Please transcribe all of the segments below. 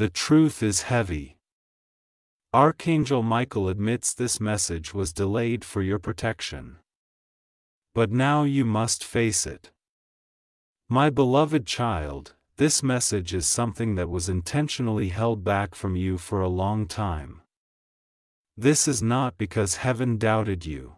The truth is heavy. Archangel Michael admits this message was delayed for your protection. But now you must face it. My beloved child, this message is something that was intentionally held back from you for a long time. This is not because heaven doubted you.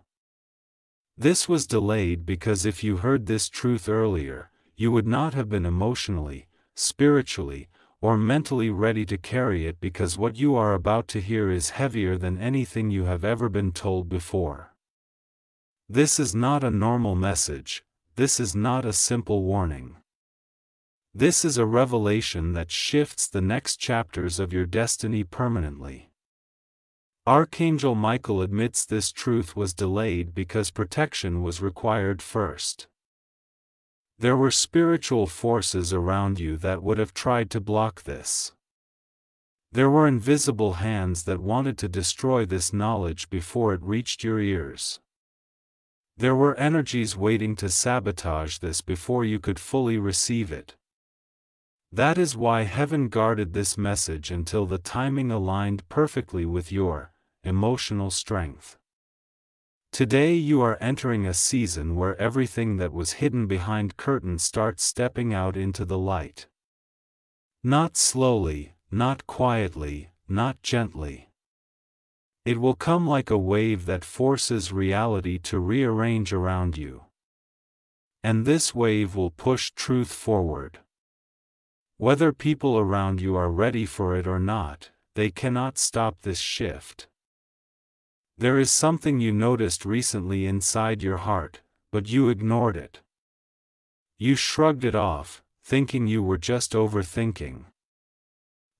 This was delayed because if you heard this truth earlier, you would not have been emotionally, spiritually, or mentally ready to carry it, because what you are about to hear is heavier than anything you have ever been told before. This is not a normal message, this is not a simple warning. This is a revelation that shifts the next chapters of your destiny permanently. Archangel Michael admits this truth was delayed because protection was required first. There were spiritual forces around you that would have tried to block this. There were invisible hands that wanted to destroy this knowledge before it reached your ears. There were energies waiting to sabotage this before you could fully receive it. That is why heaven guarded this message until the timing aligned perfectly with your emotional strength. Today you are entering a season where everything that was hidden behind curtains starts stepping out into the light. Not slowly, not quietly, not gently. It will come like a wave that forces reality to rearrange around you. And this wave will push truth forward. Whether people around you are ready for it or not, they cannot stop this shift. There is something you noticed recently inside your heart, but you ignored it. You shrugged it off, thinking you were just overthinking.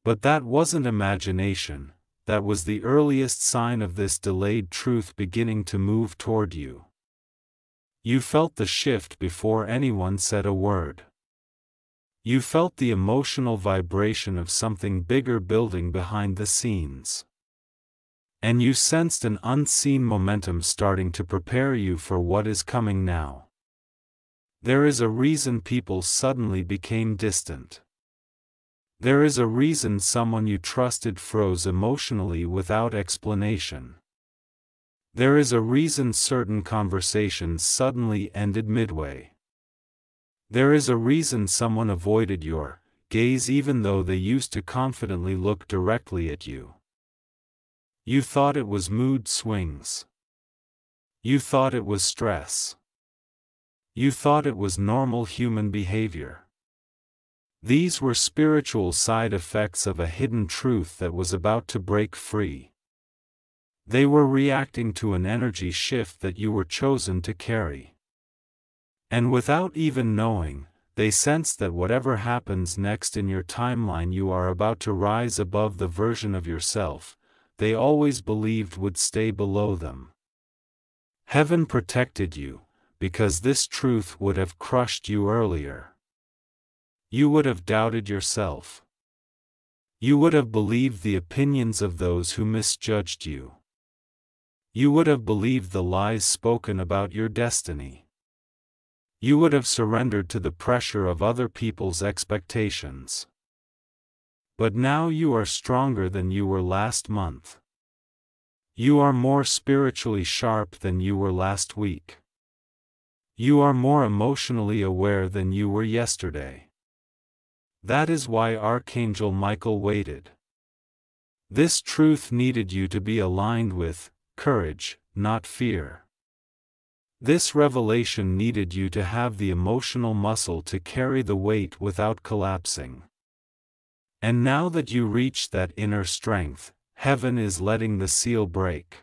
But that wasn't imagination, that was the earliest sign of this delayed truth beginning to move toward you. You felt the shift before anyone said a word. You felt the emotional vibration of something bigger building behind the scenes. And you sensed an unseen momentum starting to prepare you for what is coming now. There is a reason people suddenly became distant. There is a reason someone you trusted froze emotionally without explanation. There is a reason certain conversations suddenly ended midway. There is a reason someone avoided your gaze even though they used to confidently look directly at you. You thought it was mood swings. You thought it was stress. You thought it was normal human behavior. These were spiritual side effects of a hidden truth that was about to break free. They were reacting to an energy shift that you were chosen to carry. And without even knowing, they sensed that whatever happens next in your timeline, you are about to rise above the version of yourself they always believed would stay below them. Heaven protected you, because this truth would have crushed you earlier. You would have doubted yourself. You would have believed the opinions of those who misjudged you. You would have believed the lies spoken about your destiny. You would have surrendered to the pressure of other people's expectations. But now you are stronger than you were last month. You are more spiritually sharp than you were last week. You are more emotionally aware than you were yesterday. That is why Archangel Michael waited. This truth needed you to be aligned with courage, not fear. This revelation needed you to have the emotional muscle to carry the weight without collapsing. And now that you reach that inner strength, heaven is letting the seal break.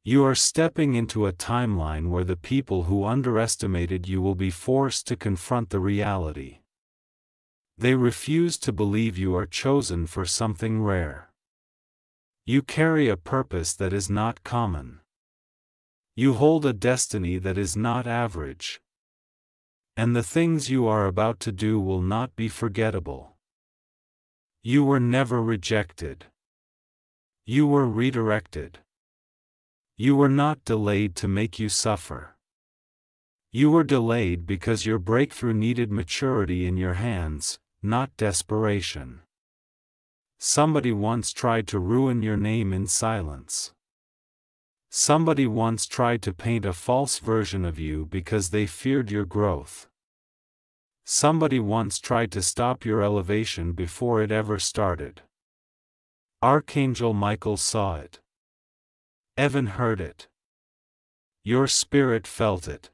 You are stepping into a timeline where the people who underestimated you will be forced to confront the reality. They refuse to believe you are chosen for something rare. You carry a purpose that is not common. You hold a destiny that is not average. And the things you are about to do will not be forgettable. You were never rejected. You were redirected. You were not delayed to make you suffer. You were delayed because your breakthrough needed maturity in your hands, not desperation. Somebody once tried to ruin your name in silence. Somebody once tried to paint a false version of you because they feared your growth. Somebody once tried to stop your elevation before it ever started. Archangel Michael saw it. Evan heard it. Your spirit felt it.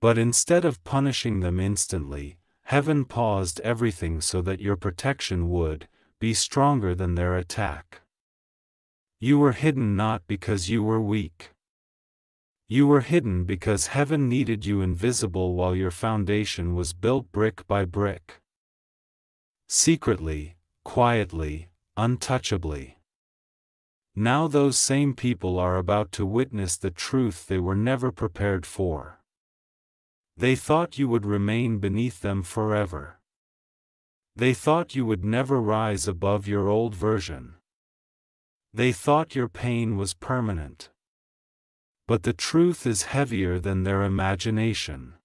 But instead of punishing them instantly, heaven paused everything so that your protection would be stronger than their attack. You were hidden not because you were weak. You were hidden because heaven needed you invisible while your foundation was built brick by brick. Secretly, quietly, untouchably. Now those same people are about to witness the truth they were never prepared for. They thought you would remain beneath them forever. They thought you would never rise above your old version. They thought your pain was permanent. But the truth is heavier than their imagination.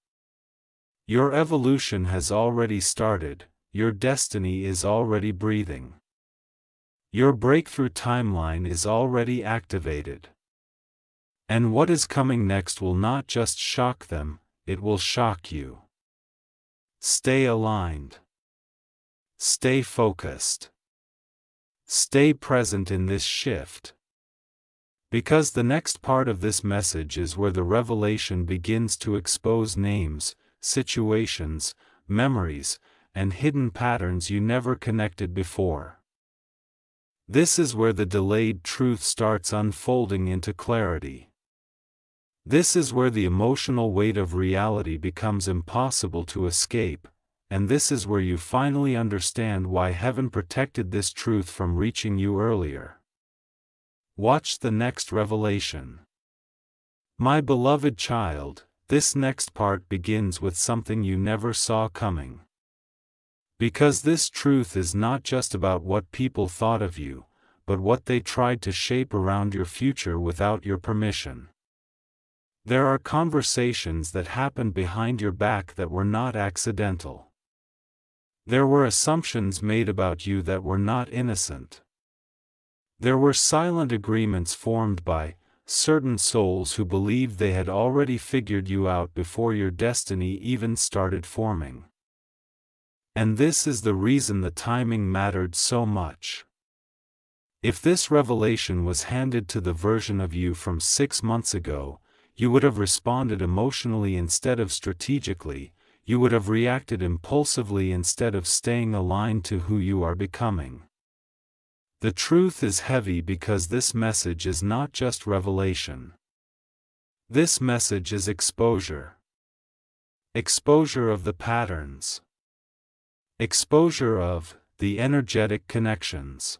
Your evolution has already started, your destiny is already breathing. Your breakthrough timeline is already activated. And what is coming next will not just shock them, it will shock you. Stay aligned. Stay focused. Stay present in this shift. Because the next part of this message is where the revelation begins to expose names, situations, memories, and hidden patterns you never connected before. This is where the delayed truth starts unfolding into clarity. This is where the emotional weight of reality becomes impossible to escape, and this is where you finally understand why heaven protected this truth from reaching you earlier. Watch the next revelation. My beloved child, this next part begins with something you never saw coming. Because this truth is not just about what people thought of you, but what they tried to shape around your future without your permission. There are conversations that happened behind your back that were not accidental. There were assumptions made about you that were not innocent. There were silent agreements formed by certain souls who believed they had already figured you out before your destiny even started forming. And this is the reason the timing mattered so much. If this revelation was handed to the version of you from 6 months ago, you would have responded emotionally instead of strategically, you would have reacted impulsively instead of staying aligned to who you are becoming. The truth is heavy because this message is not just revelation. This message is exposure. Exposure of the patterns. Exposure of the energetic connections.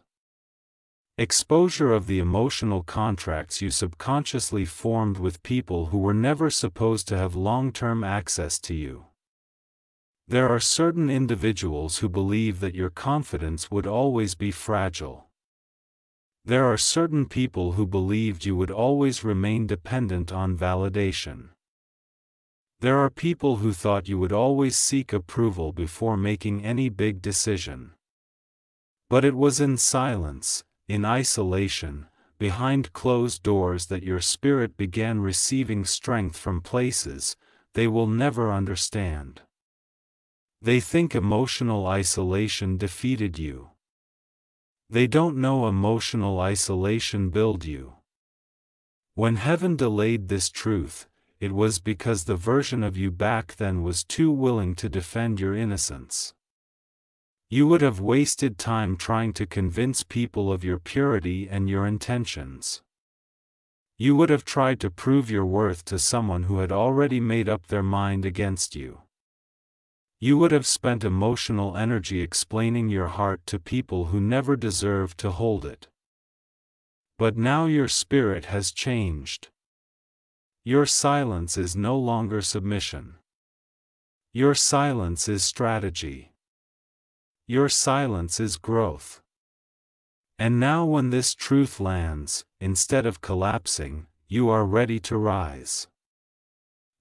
Exposure of the emotional contracts you subconsciously formed with people who were never supposed to have long-term access to you. There are certain individuals who believe that your confidence would always be fragile. There are certain people who believed you would always remain dependent on validation. There are people who thought you would always seek approval before making any big decision. But it was in silence, in isolation, behind closed doors that your spirit began receiving strength from places they will never understand. They think emotional isolation defeated you. They don't know emotional isolation built you. When heaven delayed this truth, it was because the version of you back then was too willing to defend your innocence. You would have wasted time trying to convince people of your purity and your intentions. You would have tried to prove your worth to someone who had already made up their mind against you. You would have spent emotional energy explaining your heart to people who never deserved to hold it. But now your spirit has changed. Your silence is no longer submission. Your silence is strategy. Your silence is growth. And now when this truth lands, instead of collapsing, you are ready to rise.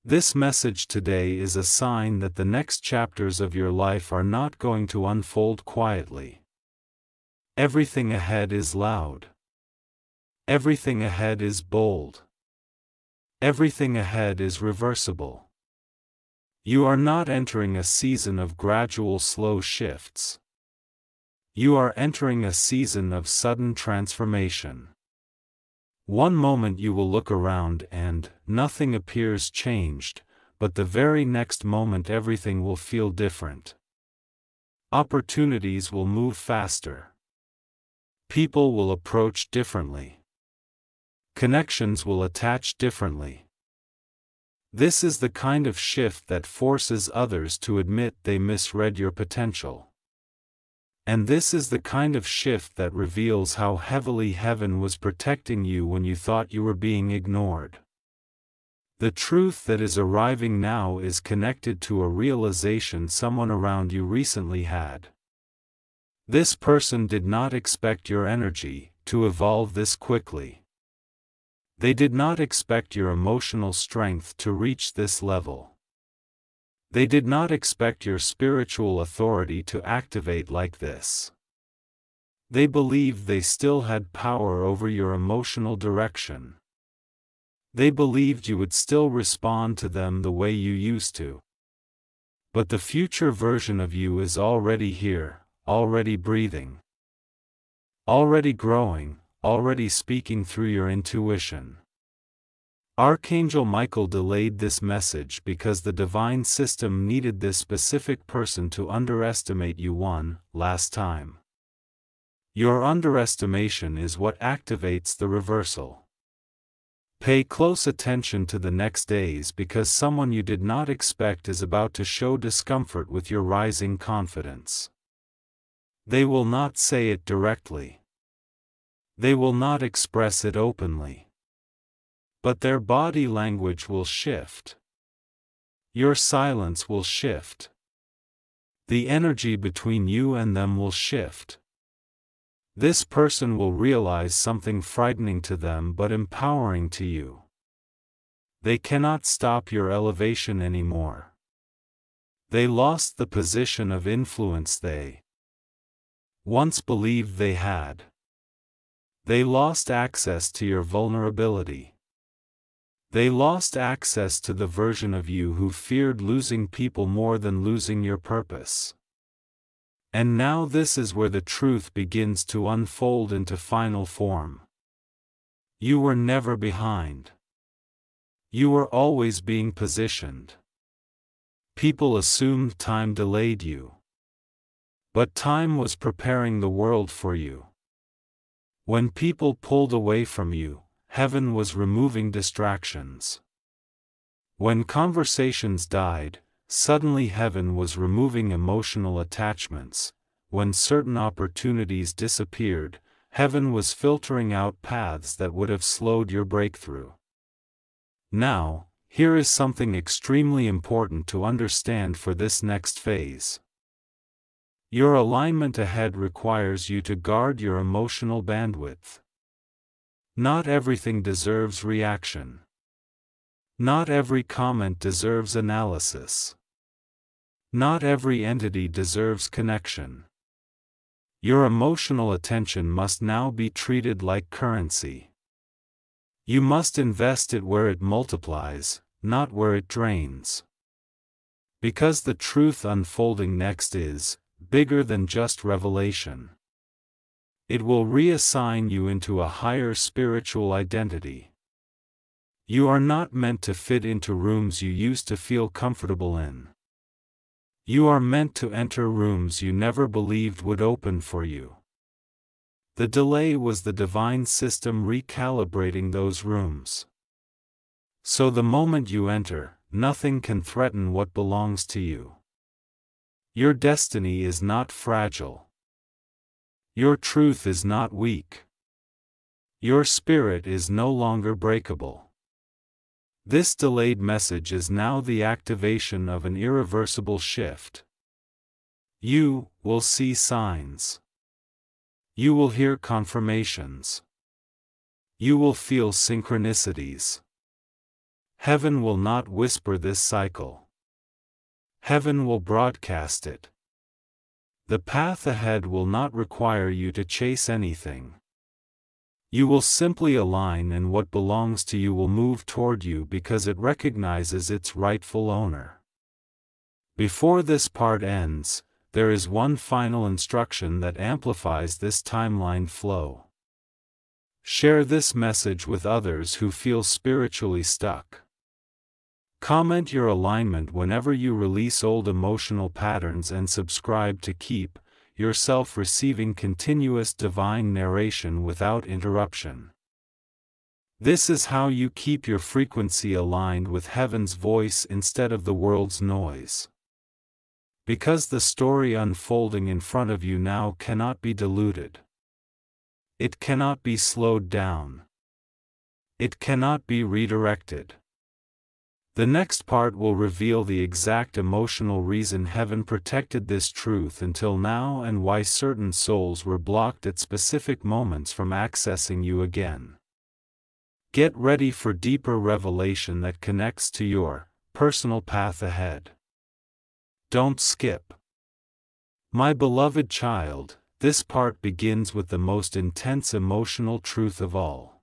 This message today is a sign that the next chapters of your life are not going to unfold quietly. Everything ahead is loud. Everything ahead is bold. Everything ahead is reversible. You are not entering a season of gradual slow shifts. You are entering a season of sudden transformation. One moment you will look around and nothing appears changed, but the very next moment everything will feel different. Opportunities will move faster. People will approach differently. Connections will attach differently. This is the kind of shift that forces others to admit they misread your potential. And this is the kind of shift that reveals how heavily heaven was protecting you when you thought you were being ignored. The truth that is arriving now is connected to a realization someone around you recently had. This person did not expect your energy to evolve this quickly. They did not expect your emotional strength to reach this level. They did not expect your spiritual authority to activate like this. They believed they still had power over your emotional direction. They believed you would still respond to them the way you used to. But the future version of you is already here, already breathing, already growing, already speaking through your intuition. Archangel Michael delayed this message because the divine system needed this specific person to underestimate you one last time. Your underestimation is what activates the reversal. Pay close attention to the next days because someone you did not expect is about to show discomfort with your rising confidence. They will not say it directly. They will not express it openly. But their body language will shift. Your silence will shift. The energy between you and them will shift. This person will realize something frightening to them but empowering to you. They cannot stop your elevation anymore. They lost the position of influence they once believed they had. They lost access to your vulnerability. They lost access to the version of you who feared losing people more than losing your purpose. And now this is where the truth begins to unfold into final form. You were never behind. You were always being positioned. People assumed time delayed you. But time was preparing the world for you. When people pulled away from you, heaven was removing distractions. When conversations died, suddenly heaven was removing emotional attachments. When certain opportunities disappeared, heaven was filtering out paths that would have slowed your breakthrough. Now, here is something extremely important to understand for this next phase. Your alignment ahead requires you to guard your emotional bandwidth. Not everything deserves reaction. Not every comment deserves analysis. Not every entity deserves connection. Your emotional attention must now be treated like currency. You must invest it where it multiplies, not where it drains. Because the truth unfolding next is bigger than just revelation. It will reassign you into a higher spiritual identity. You are not meant to fit into rooms you used to feel comfortable in. You are meant to enter rooms you never believed would open for you. The delay was the divine system recalibrating those rooms. So the moment you enter, nothing can threaten what belongs to you. Your destiny is not fragile. Your truth is not weak. Your spirit is no longer breakable. This delayed message is now the activation of an irreversible shift. You will see signs. You will hear confirmations. You will feel synchronicities. Heaven will not whisper this cycle. Heaven will broadcast it. The path ahead will not require you to chase anything. You will simply align, and what belongs to you will move toward you because it recognizes its rightful owner. Before this part ends, there is one final instruction that amplifies this timeline flow. Share this message with others who feel spiritually stuck. Comment your alignment whenever you release old emotional patterns, and subscribe to keep yourself receiving continuous divine narration without interruption. This is how you keep your frequency aligned with heaven's voice instead of the world's noise. Because the story unfolding in front of you now cannot be diluted. It cannot be slowed down. It cannot be redirected. The next part will reveal the exact emotional reason heaven protected this truth until now, and why certain souls were blocked at specific moments from accessing you again. Get ready for deeper revelation that connects to your personal path ahead. Don't skip. My beloved child, this part begins with the most intense emotional truth of all.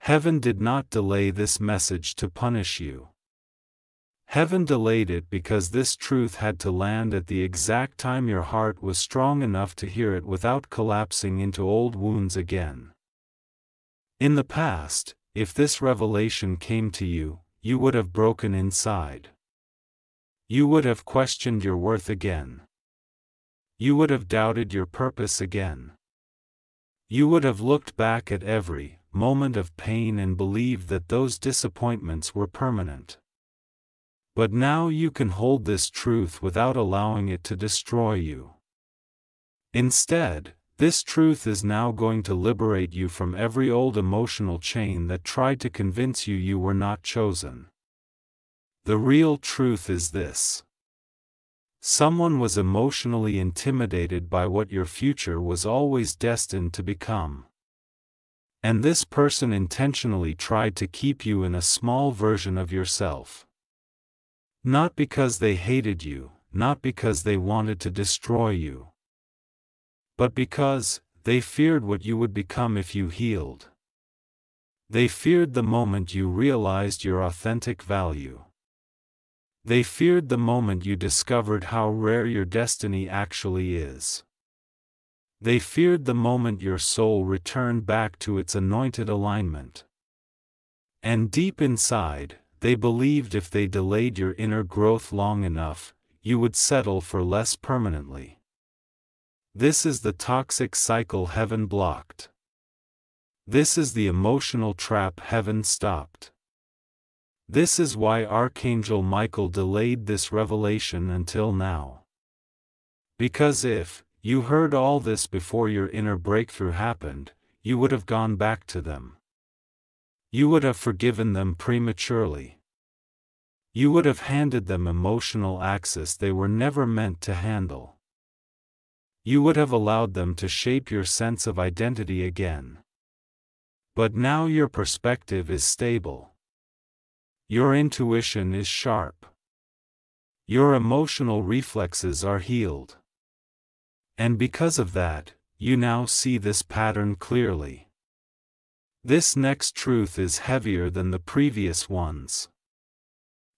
Heaven did not delay this message to punish you. Heaven delayed it because this truth had to land at the exact time your heart was strong enough to hear it without collapsing into old wounds again. In the past, if this revelation came to you, you would have broken inside. You would have questioned your worth again. You would have doubted your purpose again. You would have looked back at every moment of pain and believed that those disappointments were permanent. But now you can hold this truth without allowing it to destroy you. Instead, this truth is now going to liberate you from every old emotional chain that tried to convince you you were not chosen. The real truth is this. Someone was emotionally intimidated by what your future was always destined to become. And this person intentionally tried to keep you in a small version of yourself. Not because they hated you, not because they wanted to destroy you, but because they feared what you would become if you healed. They feared the moment you realized your authentic value. They feared the moment you discovered how rare your destiny actually is. They feared the moment your soul returned back to its anointed alignment. And deep inside, they believed if they delayed your inner growth long enough, you would settle for less permanently. This is the toxic cycle heaven blocked. This is the emotional trap heaven stopped. This is why Archangel Michael delayed this revelation until now. Because if you heard all this before your inner breakthrough happened, you would have gone back to them. You would have forgiven them prematurely. You would have handed them emotional access they were never meant to handle. You would have allowed them to shape your sense of identity again. But now your perspective is stable. Your intuition is sharp. Your emotional reflexes are healed. And because of that, you now see this pattern clearly. This next truth is heavier than the previous ones.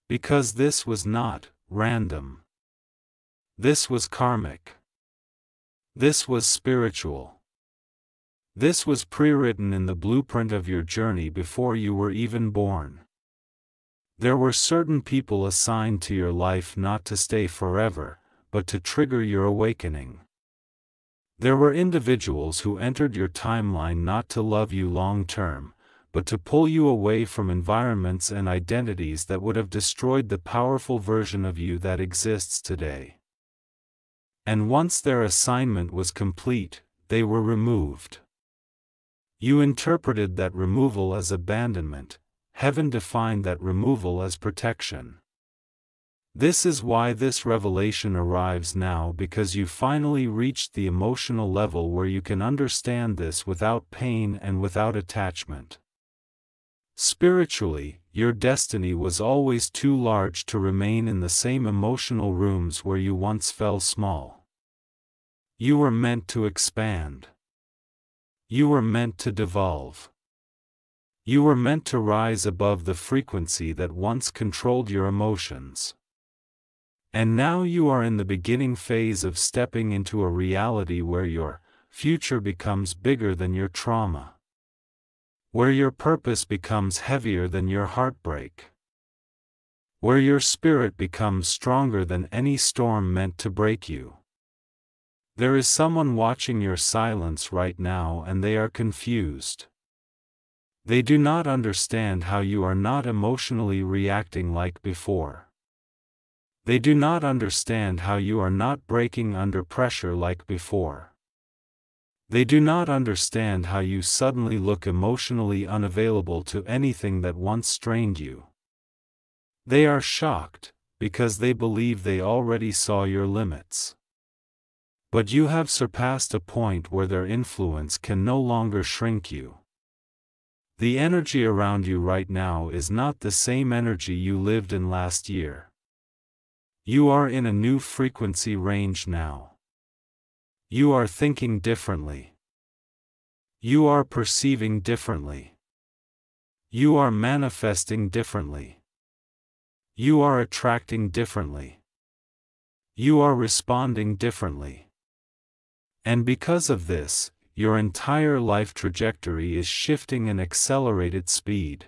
Because this was not random. This was karmic. This was spiritual. This was pre-written in the blueprint of your journey before you were even born. There were certain people assigned to your life not to stay forever, but to trigger your awakening. There were individuals who entered your timeline not to love you long-term, but to pull you away from environments and identities that would have destroyed the powerful version of you that exists today. And once their assignment was complete, they were removed. You interpreted that removal as abandonment. Heaven defined that removal as protection. This is why this revelation arrives now, because you finally reached the emotional level where you can understand this without pain and without attachment. Spiritually, your destiny was always too large to remain in the same emotional rooms where you once felt small. You were meant to expand. You were meant to devolve. You were meant to rise above the frequency that once controlled your emotions. And now you are in the beginning phase of stepping into a reality where your future becomes bigger than your trauma. Where your purpose becomes heavier than your heartbreak. Where your spirit becomes stronger than any storm meant to break you. There is someone watching your silence right now and they are confused. They do not understand how you are not emotionally reacting like before. They do not understand how you are not breaking under pressure like before. They do not understand how you suddenly look emotionally unavailable to anything that once strained you. They are shocked, because they believe they already saw your limits. But you have surpassed a point where their influence can no longer shrink you. The energy around you right now is not the same energy you lived in last year. You are in a new frequency range now. You are thinking differently. You are perceiving differently. You are manifesting differently. You are attracting differently. You are responding differently. And because of this, your entire life trajectory is shifting in accelerated speed.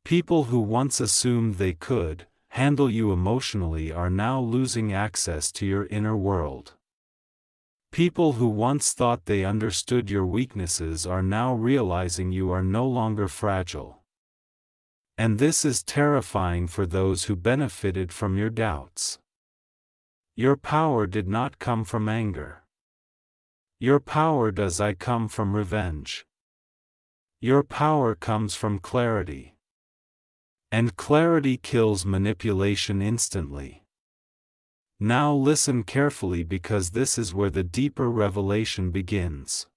People who once assumed they could handle you emotionally are now losing access to your inner world. People who once thought they understood your weaknesses are now realizing you are no longer fragile. And this is terrifying for those who benefited from your doubts. Your power did not come from anger. Your power does I come from revenge. Your power comes from clarity. And clarity kills manipulation instantly. Now listen carefully because this is where the deeper revelation begins.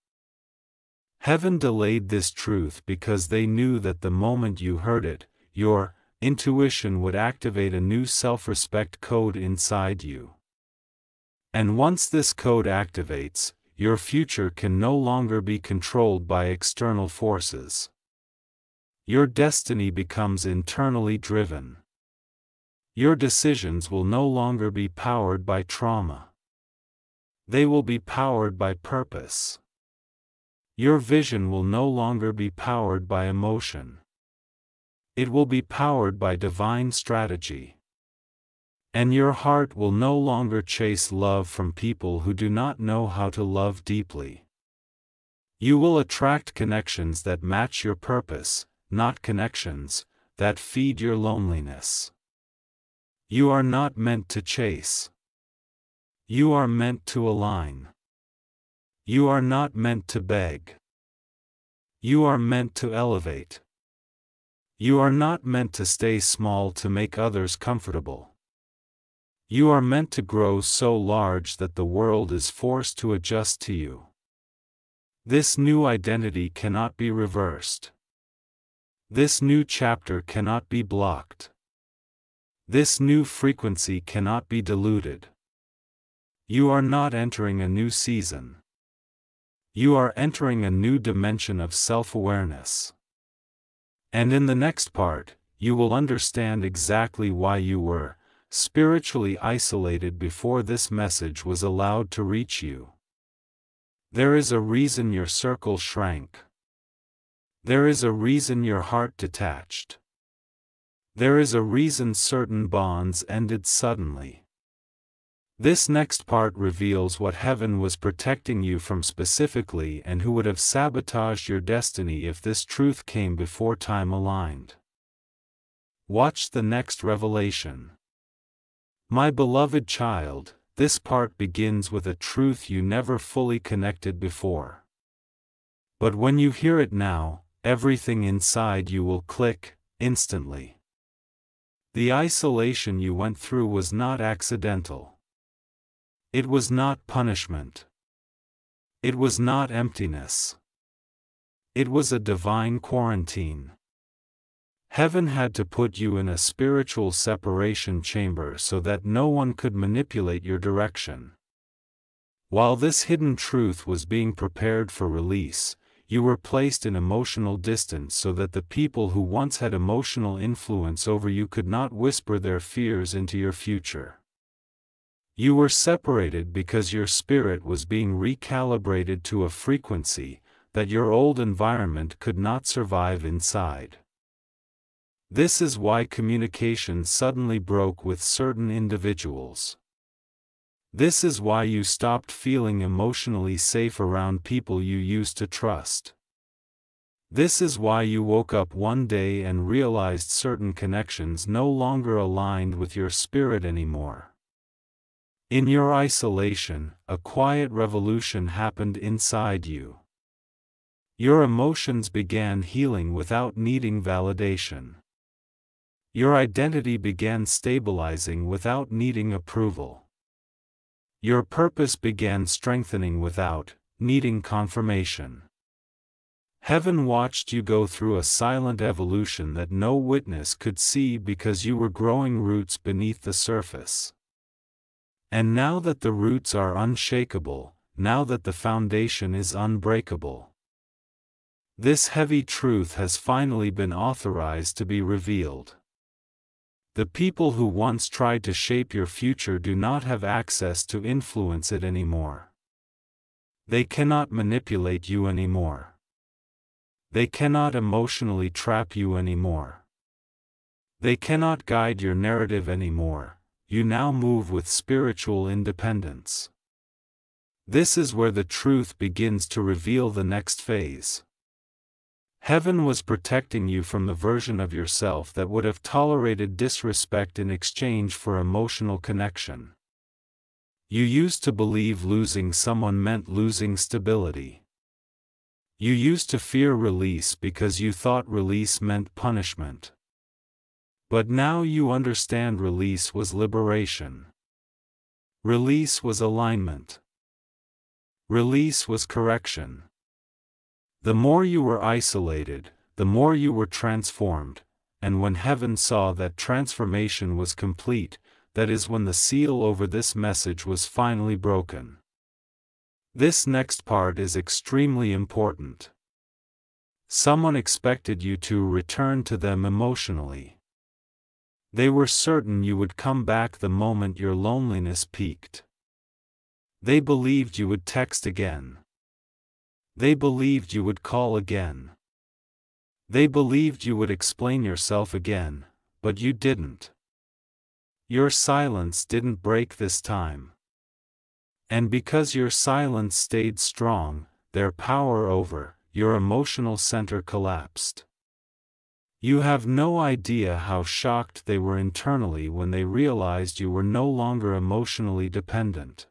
Heaven delayed this truth because they knew that the moment you heard it, your intuition would activate a new self-respect code inside you. And once this code activates, your future can no longer be controlled by external forces. Your destiny becomes internally driven. Your decisions will no longer be powered by trauma. They will be powered by purpose. Your vision will no longer be powered by emotion. It will be powered by divine strategy. And your heart will no longer chase love from people who do not know how to love deeply. You will attract connections that match your purpose, not connections that feed your loneliness. You are not meant to chase. You are meant to align. You are not meant to beg. You are meant to elevate. You are not meant to stay small to make others comfortable. You are meant to grow so large that the world is forced to adjust to you. This new identity cannot be reversed. This new chapter cannot be blocked. This new frequency cannot be diluted. You are not entering a new season. You are entering a new dimension of self-awareness. And in the next part, you will understand exactly why you were spiritually isolated before this message was allowed to reach you. There is a reason your circle shrank. There is a reason your heart detached. There is a reason certain bonds ended suddenly. This next part reveals what heaven was protecting you from specifically and who would have sabotaged your destiny if this truth came before time aligned. Watch the next revelation. My beloved child, this part begins with a truth you never fully connected before. But when you hear it now, everything inside you will click, instantly. The isolation you went through was not accidental. It was not punishment. It was not emptiness. It was a divine quarantine. Heaven had to put you in a spiritual separation chamber so that no one could manipulate your direction. While this hidden truth was being prepared for release, you were placed in emotional distance so that the people who once had emotional influence over you could not whisper their fears into your future. You were separated because your spirit was being recalibrated to a frequency that your old environment could not survive inside. This is why communication suddenly broke with certain individuals. This is why you stopped feeling emotionally safe around people you used to trust. This is why you woke up one day and realized certain connections no longer aligned with your spirit anymore. In your isolation, a quiet revolution happened inside you. Your emotions began healing without needing validation. Your identity began stabilizing without needing approval. Your purpose began strengthening without needing confirmation. Heaven watched you go through a silent evolution that no witness could see because you were growing roots beneath the surface. And now that the roots are unshakable, now that the foundation is unbreakable, this heavy truth has finally been authorized to be revealed. The people who once tried to shape your future do not have access to influence it anymore. They cannot manipulate you anymore. They cannot emotionally trap you anymore. They cannot guide your narrative anymore. You now move with spiritual independence. This is where the truth begins to reveal the next phase. Heaven was protecting you from the version of yourself that would have tolerated disrespect in exchange for emotional connection. You used to believe losing someone meant losing stability. You used to fear release because you thought release meant punishment. But now you understand release was liberation. Release was alignment. Release was correction. The more you were isolated, the more you were transformed, and when heaven saw that transformation was complete, that is when the seal over this message was finally broken. This next part is extremely important. Someone expected you to return to them emotionally. They were certain you would come back the moment your loneliness peaked. They believed you would text again. They believed you would call again. They believed you would explain yourself again, but you didn't. Your silence didn't break this time. And because your silence stayed strong, their power over your emotional center collapsed. You have no idea how shocked they were internally when they realized you were no longer emotionally dependent.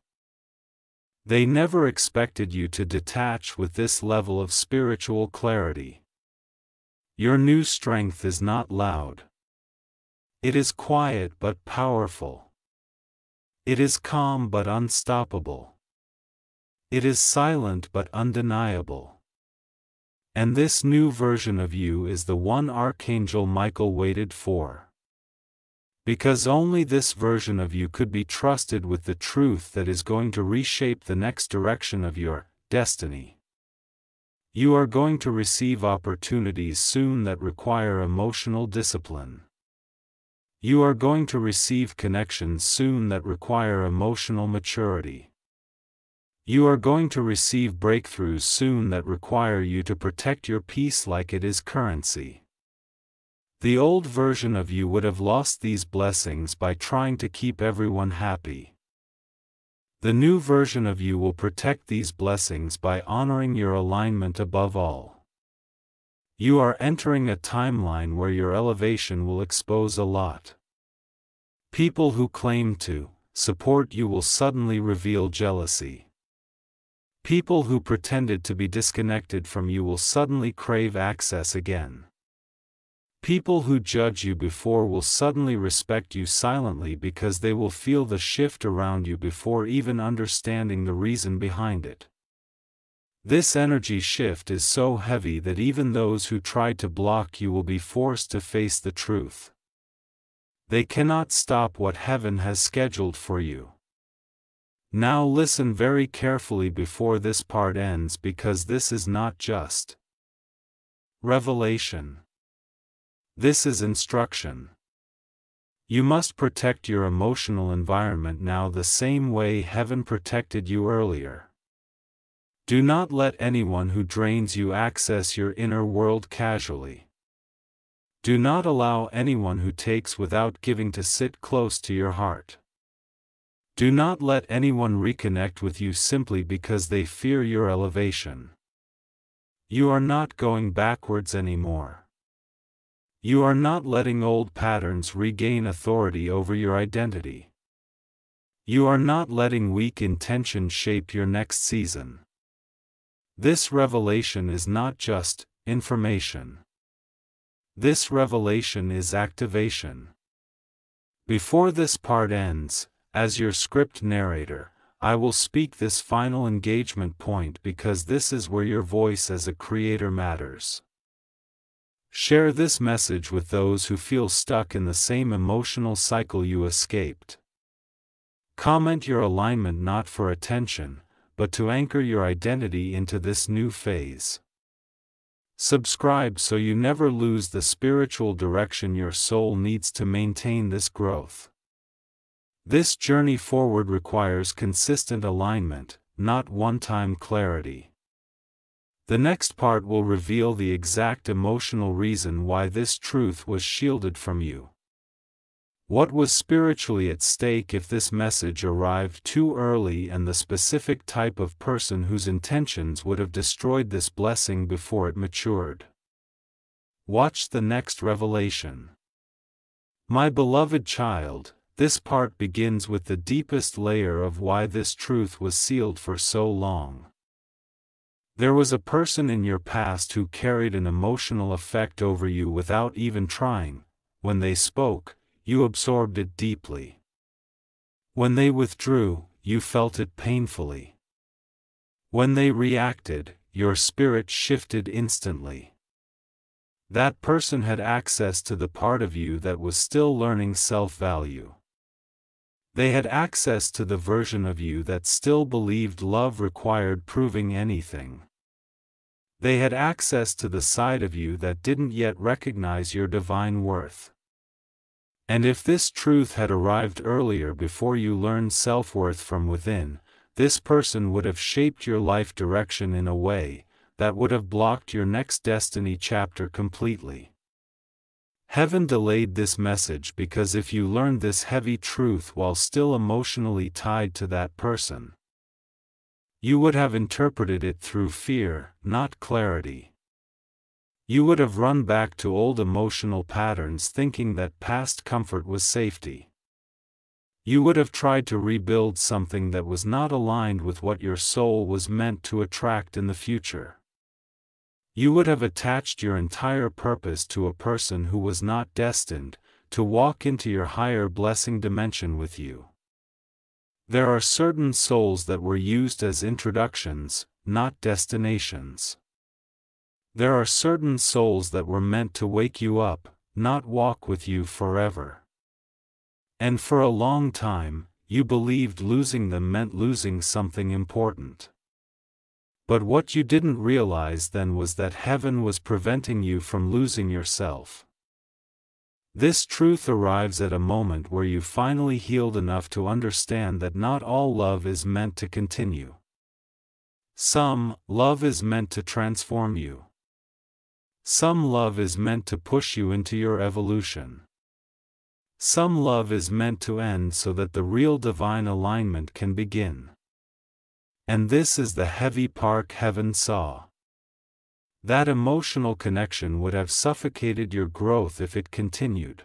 They never expected you to detach with this level of spiritual clarity. Your new strength is not loud. It is quiet but powerful. It is calm but unstoppable. It is silent but undeniable. And this new version of you is the one Archangel Michael waited for. Because only this version of you could be trusted with the truth that is going to reshape the next direction of your destiny. You are going to receive opportunities soon that require emotional discipline. You are going to receive connections soon that require emotional maturity. You are going to receive breakthroughs soon that require you to protect your peace like it is currency. The old version of you would have lost these blessings by trying to keep everyone happy. The new version of you will protect these blessings by honoring your alignment above all. You are entering a timeline where your elevation will expose a lot. People who claim to support you will suddenly reveal jealousy. People who pretended to be disconnected from you will suddenly crave access again. People who judge you before will suddenly respect you silently because they will feel the shift around you before even understanding the reason behind it. This energy shift is so heavy that even those who tried to block you will be forced to face the truth. They cannot stop what heaven has scheduled for you. Now listen very carefully before this part ends, because this is not just revelation. This is instruction. You must protect your emotional environment now the same way heaven protected you earlier. Do not let anyone who drains you access your inner world casually. Do not allow anyone who takes without giving to sit close to your heart. Do not let anyone reconnect with you simply because they fear your elevation. You are not going backwards anymore. You are not letting old patterns regain authority over your identity. You are not letting weak intentions shape your next season. This revelation is not just information. This revelation is activation. Before this part ends, as your script narrator, I will speak this final engagement point because this is where your voice as a creator matters. Share this message with those who feel stuck in the same emotional cycle you escaped. Comment your alignment not for attention, but to anchor your identity into this new phase. Subscribe so you never lose the spiritual direction your soul needs to maintain this growth. This journey forward requires consistent alignment, not one-time clarity. The next part will reveal the exact emotional reason why this truth was shielded from you. What was spiritually at stake if this message arrived too early, and the specific type of person whose intentions would have destroyed this blessing before it matured. Watch the next revelation. My beloved child, this part begins with the deepest layer of why this truth was sealed for so long. There was a person in your past who carried an emotional effect over you without even trying. When they spoke, you absorbed it deeply. When they withdrew, you felt it painfully. When they reacted, your spirit shifted instantly. That person had access to the part of you that was still learning self-value. They had access to the version of you that still believed love required proving anything. They had access to the side of you that didn't yet recognize your divine worth. And if this truth had arrived earlier, before you learned self-worth from within, this person would have shaped your life direction in a way that would have blocked your next destiny chapter completely. Heaven delayed this message because if you learned this heavy truth while still emotionally tied to that person, you would have interpreted it through fear, not clarity. You would have run back to old emotional patterns thinking that past comfort was safety. You would have tried to rebuild something that was not aligned with what your soul was meant to attract in the future. You would have attached your entire purpose to a person who was not destined to walk into your higher blessing dimension with you. There are certain souls that were used as introductions, not destinations. There are certain souls that were meant to wake you up, not walk with you forever. And for a long time, you believed losing them meant losing something important. But what you didn't realize then was that heaven was preventing you from losing yourself. This truth arrives at a moment where you finally healed enough to understand that not all love is meant to continue. Some love is meant to transform you. Some love is meant to push you into your evolution. Some love is meant to end so that the real divine alignment can begin. And this is the heavy part heaven saw. That emotional connection would have suffocated your growth if it continued.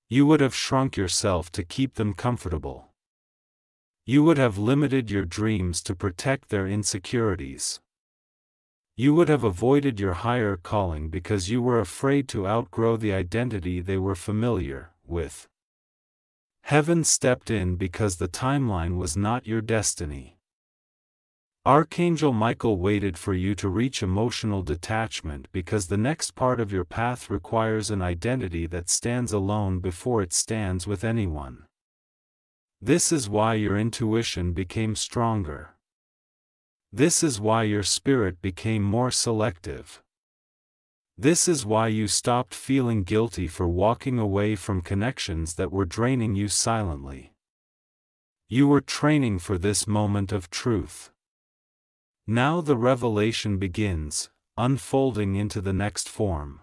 You would have shrunk yourself to keep them comfortable. You would have limited your dreams to protect their insecurities. You would have avoided your higher calling because you were afraid to outgrow the identity they were familiar with. Heaven stepped in because the timeline was not your destiny. Archangel Michael waited for you to reach emotional detachment because the next part of your path requires an identity that stands alone before it stands with anyone. This is why your intuition became stronger. This is why your spirit became more selective. This is why you stopped feeling guilty for walking away from connections that were draining you silently. You were training for this moment of truth. Now the revelation begins, unfolding into the next form.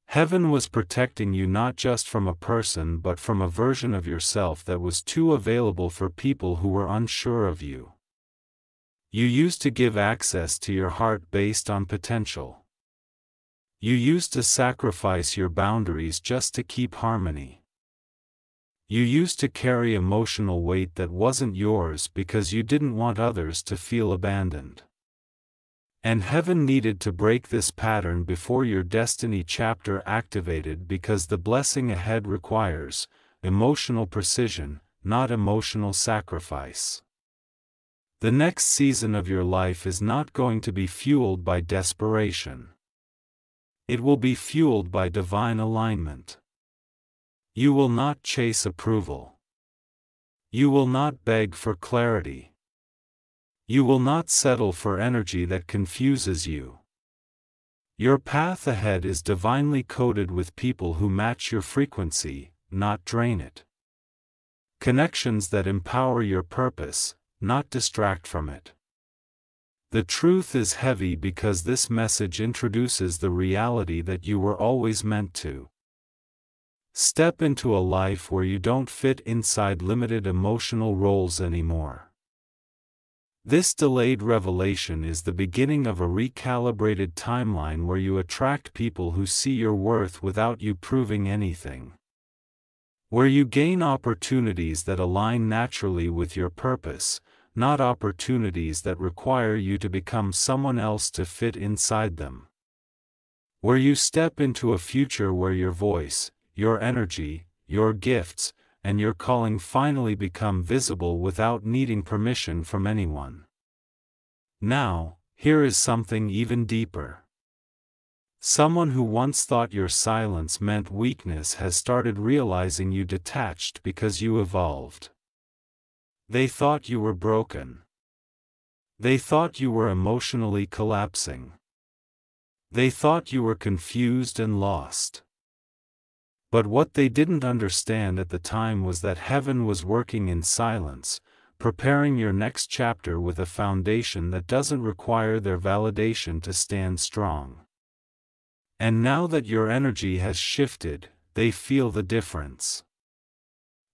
Heaven was protecting you not just from a person but from a version of yourself that was too available for people who were unsure of you. You used to give access to your heart based on potential. You used to sacrifice your boundaries just to keep harmony. You used to carry emotional weight that wasn't yours because you didn't want others to feel abandoned. And heaven needed to break this pattern before your destiny chapter activated, because the blessing ahead requires emotional precision, not emotional sacrifice. The next season of your life is not going to be fueled by desperation. It will be fueled by divine alignment. You will not chase approval. You will not beg for clarity. You will not settle for energy that confuses you. Your path ahead is divinely coded with people who match your frequency, not drain it. Connections that empower your purpose, not distract from it. The truth is heavy because this message introduces the reality that you were always meant to step into a life where you don't fit inside limited emotional roles anymore. This delayed revelation is the beginning of a recalibrated timeline where you attract people who see your worth without you proving anything. Where you gain opportunities that align naturally with your purpose, not opportunities that require you to become someone else to fit inside them. Where you step into a future where your voice, your energy, your gifts, and your calling finally become visible without needing permission from anyone. Now, here is something even deeper. Someone who once thought your silence meant weakness has started realizing you detached because you evolved. They thought you were broken. They thought you were emotionally collapsing. They thought you were confused and lost. But what they didn't understand at the time was that heaven was working in silence, preparing your next chapter with a foundation that doesn't require their validation to stand strong. And now that your energy has shifted, they feel the difference.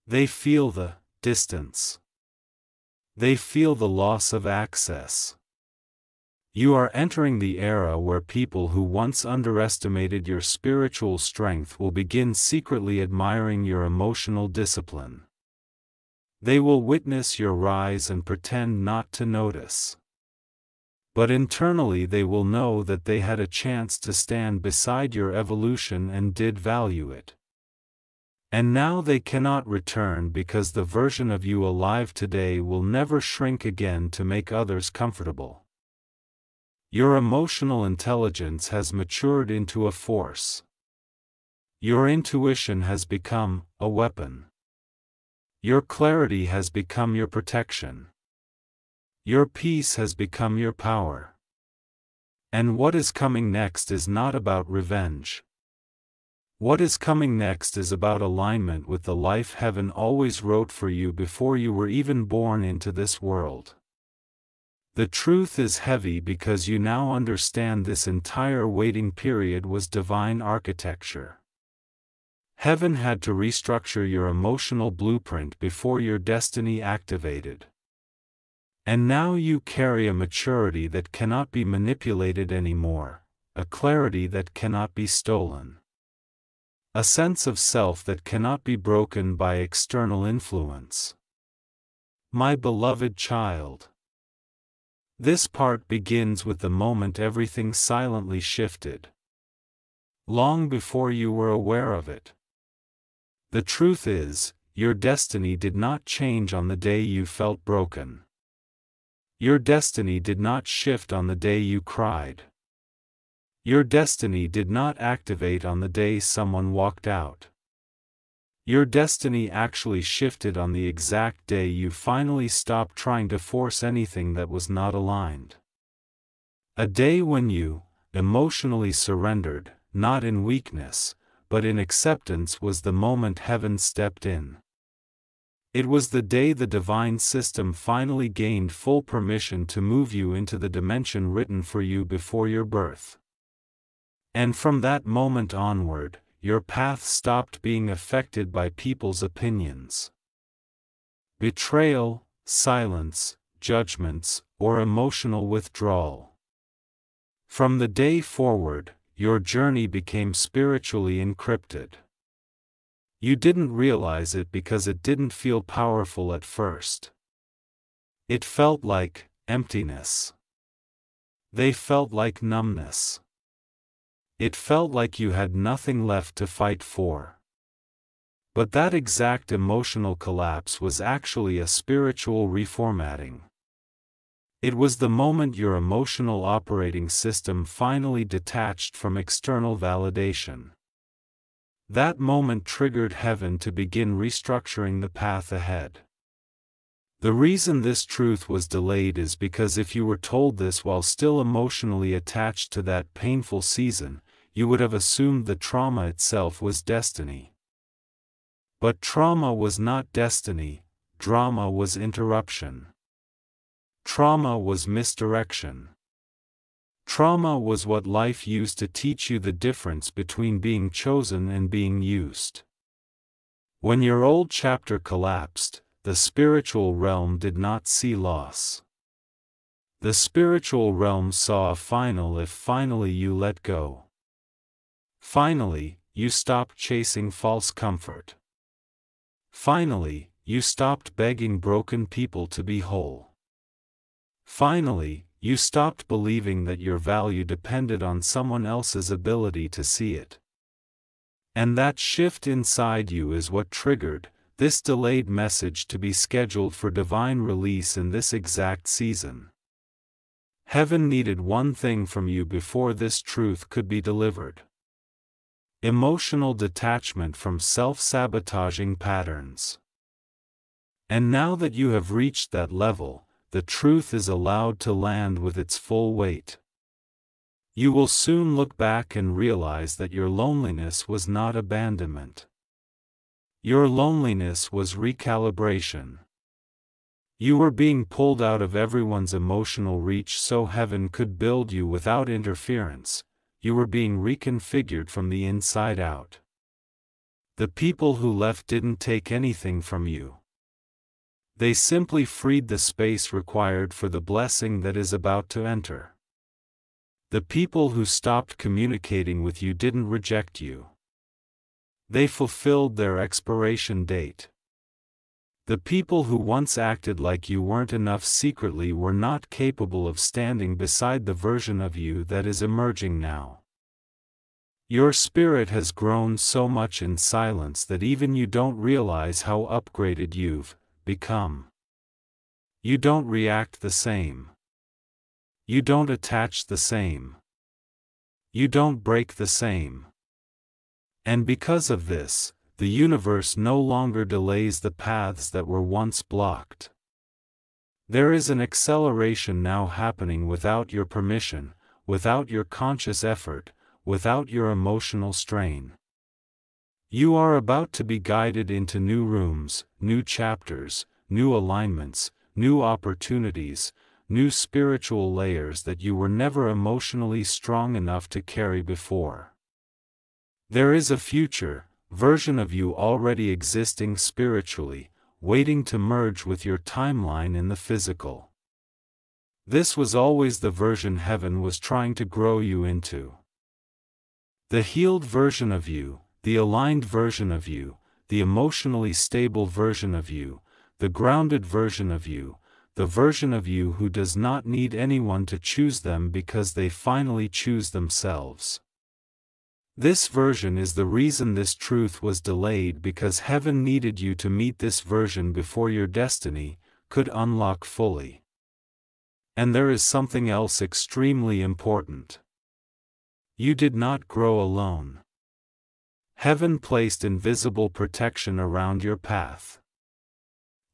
They feel the distance. They feel the loss of access. You are entering the era where people who once underestimated your spiritual strength will begin secretly admiring your emotional discipline. They will witness your rise and pretend not to notice. But internally they will know that they had a chance to stand beside your evolution and did value it. And now they cannot return because the version of you alive today will never shrink again to make others comfortable. Your emotional intelligence has matured into a force. Your intuition has become a weapon. Your clarity has become your protection. Your peace has become your power. And what is coming next is not about revenge. What is coming next is about alignment with the life heaven always wrote for you before you were even born into this world. The truth is heavy because you now understand this entire waiting period was divine architecture. Heaven had to restructure your emotional blueprint before your destiny activated. And now you carry a maturity that cannot be manipulated anymore, a clarity that cannot be stolen. A sense of self that cannot be broken by external influence. My beloved child. This part begins with the moment everything silently shifted. Long before you were aware of it. The truth is, your destiny did not change on the day you felt broken. Your destiny did not shift on the day you cried. Your destiny did not activate on the day someone walked out. Your destiny actually shifted on the exact day you finally stopped trying to force anything that was not aligned. A day when you, emotionally surrendered, not in weakness, but in acceptance, was the moment heaven stepped in. It was the day the divine system finally gained full permission to move you into the dimension written for you before your birth. And from that moment onward, your path stopped being affected by people's opinions, betrayal, silence, judgments, or emotional withdrawal. From the day forward, your journey became spiritually encrypted. You didn't realize it because it didn't feel powerful at first. It felt like emptiness. They felt like numbness. It felt like you had nothing left to fight for. But that exact emotional collapse was actually a spiritual reformatting. It was the moment your emotional operating system finally detached from external validation. That moment triggered heaven to begin restructuring the path ahead. The reason this truth was delayed is because if you were told this while still emotionally attached to that painful season, you would have assumed the trauma itself was destiny. But trauma was not destiny, drama was interruption. Trauma was misdirection. Trauma was what life used to teach you the difference between being chosen and being used. When your old chapter collapsed, the spiritual realm did not see loss. The spiritual realm saw a final if finally you let go. Finally, you stopped chasing false comfort. Finally, you stopped begging broken people to be whole. Finally, you stopped believing that your value depended on someone else's ability to see it. And that shift inside you is what triggered this delayed message to be scheduled for divine release in this exact season. Heaven needed one thing from you before this truth could be delivered: emotional detachment from self-sabotaging patterns. And now that you have reached that level, the truth is allowed to land with its full weight. You will soon look back and realize that your loneliness was not abandonment. Your loneliness was recalibration. You were being pulled out of everyone's emotional reach so heaven could build you without interference. You were being reconfigured from the inside out. The people who left didn't take anything from you. They simply freed the space required for the blessing that is about to enter. The people who stopped communicating with you didn't reject you. They fulfilled their expiration date. The people who once acted like you weren't enough secretly were not capable of standing beside the version of you that is emerging now. Your spirit has grown so much in silence that even you don't realize how upgraded you've become. You don't react the same. You don't attach the same. You don't break the same. And because of this, the universe no longer delays the paths that were once blocked. There is an acceleration now happening without your permission, without your conscious effort, without your emotional strain. You are about to be guided into new rooms, new chapters, new alignments, new opportunities, new spiritual layers that you were never emotionally strong enough to carry before. There is a future version of you already existing spiritually, waiting to merge with your timeline in the physical. This was always the version heaven was trying to grow you into. The healed version of you, the aligned version of you, the emotionally stable version of you, the grounded version of you, the version of you who does not need anyone to choose them because they finally choose themselves. This version is the reason this truth was delayed, because heaven needed you to meet this version before your destiny could unlock fully. And there is something else extremely important. You did not grow alone. Heaven placed invisible protection around your path.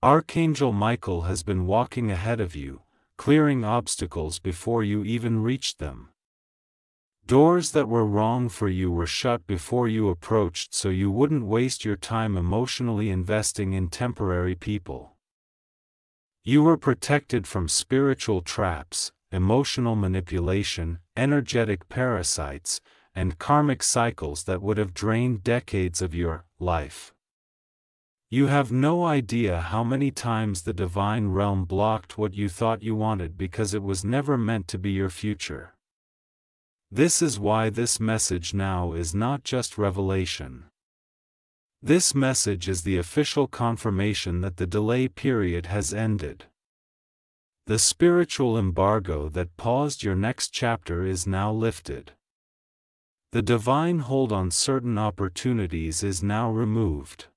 Archangel Michael has been walking ahead of you, clearing obstacles before you even reached them. Doors that were wrong for you were shut before you approached so you wouldn't waste your time emotionally investing in temporary people. You were protected from spiritual traps, emotional manipulation, energetic parasites, and karmic cycles that would have drained decades of your life. You have no idea how many times the divine realm blocked what you thought you wanted because it was never meant to be your future. This is why this message now is not just revelation. This message is the official confirmation that the delay period has ended. The spiritual embargo that paused your next chapter is now lifted. The divine hold on certain opportunities is now removed.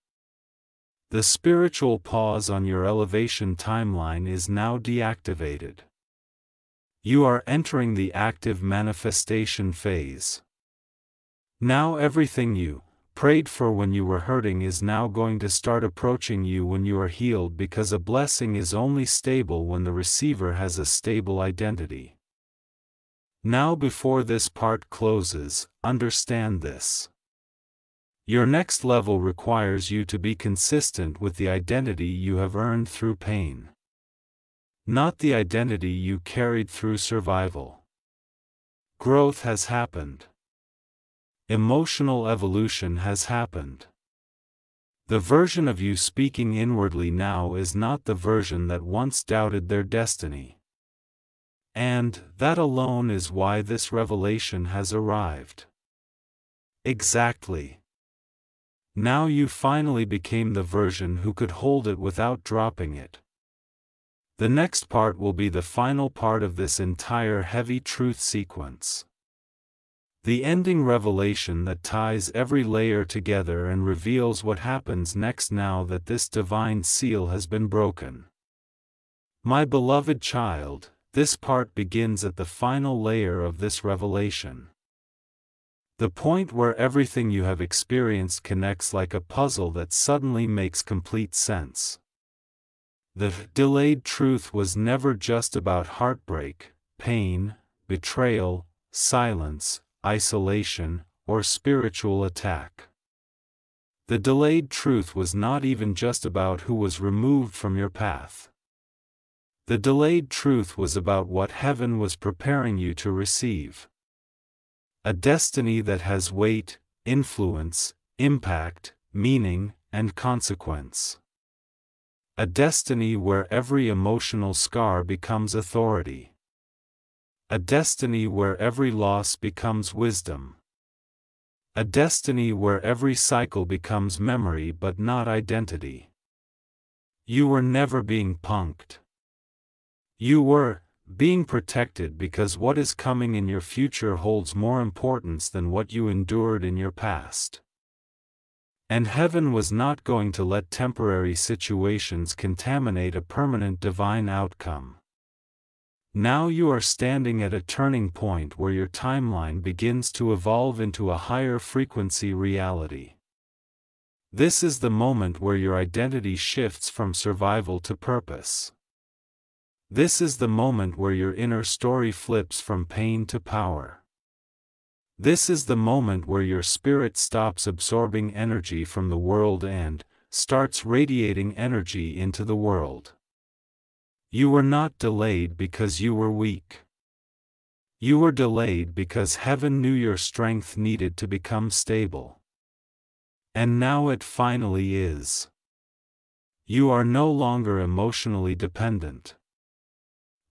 The spiritual pause on your elevation timeline is now deactivated. You are entering the active manifestation phase. Now everything you prayed for when you were hurting is now going to start approaching you when you are healed, because a blessing is only stable when the receiver has a stable identity. Now before this part closes, understand this. Your next level requires you to be consistent with the identity you have earned through pain. Not the identity you carried through survival. Growth has happened. Emotional evolution has happened. The version of you speaking inwardly now is not the version that once doubted their destiny. And that alone is why this revelation has arrived. Exactly. Now you finally became the version who could hold it without dropping it. The next part will be the final part of this entire heavy truth sequence. The ending revelation that ties every layer together and reveals what happens next now that this divine seal has been broken. My beloved child, this part begins at the final layer of this revelation. The point where everything you have experienced connects like a puzzle that suddenly makes complete sense. The delayed truth was never just about heartbreak, pain, betrayal, silence, isolation, or spiritual attack. The delayed truth was not even just about who was removed from your path. The delayed truth was about what heaven was preparing you to receive. A destiny that has weight, influence, impact, meaning, and consequence. A destiny where every emotional scar becomes authority. A destiny where every loss becomes wisdom. A destiny where every cycle becomes memory but not identity. You were never being punked. You were being protected because what is coming in your future holds more importance than what you endured in your past. And heaven was not going to let temporary situations contaminate a permanent divine outcome. Now you are standing at a turning point where your timeline begins to evolve into a higher frequency reality. This is the moment where your identity shifts from survival to purpose. This is the moment where your inner story flips from pain to power. This is the moment where your spirit stops absorbing energy from the world and starts radiating energy into the world. You were not delayed because you were weak. You were delayed because heaven knew your strength needed to become stable. And now it finally is. You are no longer emotionally dependent.